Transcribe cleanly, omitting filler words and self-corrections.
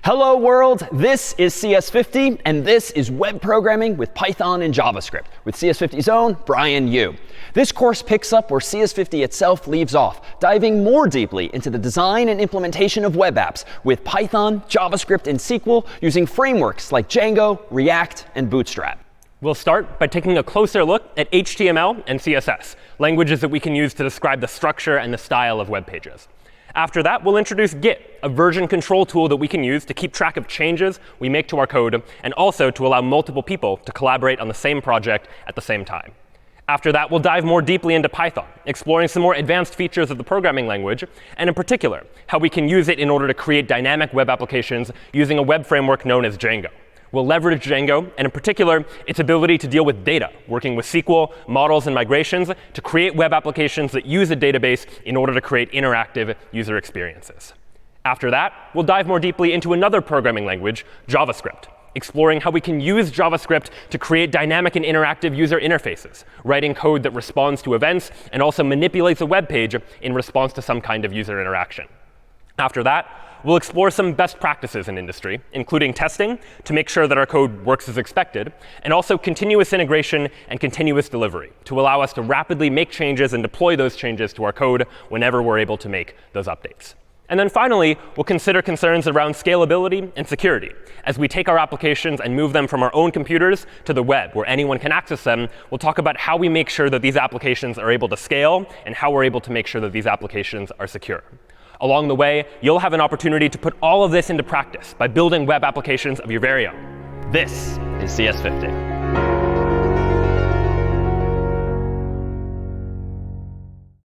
Hello world, this is CS50, and this is web programming with Python and JavaScript with CS50's own Brian Yu. This course picks up where CS50 itself leaves off, diving more deeply into the design and implementation of web apps with Python, JavaScript, and SQL using frameworks like Django, React, and Bootstrap. We'll start by taking a closer look at HTML and CSS, languages that we can use to describe the structure and the style of web pages. After that, we'll introduce Git, a version control tool that we can use to keep track of changes we make to our code, and also to allow multiple people to collaborate on the same project at the same time. After that, we'll dive more deeply into Python, exploring some more advanced features of the programming language, and in particular, how we can use it in order to create dynamic web applications using a web framework known as Django. We'll leverage Django, and in particular, its ability to deal with data, working with SQL, models, and migrations to create web applications that use a database in order to create interactive user experiences. After that, we'll dive more deeply into another programming language, JavaScript, exploring how we can use JavaScript to create dynamic and interactive user interfaces, writing code that responds to events and also manipulates a web page in response to some kind of user interaction. After that, we'll explore some best practices in industry, including testing to make sure that our code works as expected, and also continuous integration and continuous delivery to allow us to rapidly make changes and deploy those changes to our code whenever we're able to make those updates. And then finally, we'll consider concerns around scalability and security. As we take our applications and move them from our own computers to the web, where anyone can access them, we'll talk about how we make sure that these applications are able to scale and how we're able to make sure that these applications are secure. Along the way, you'll have an opportunity to put all of this into practice by building web applications of your very own. This is CS50.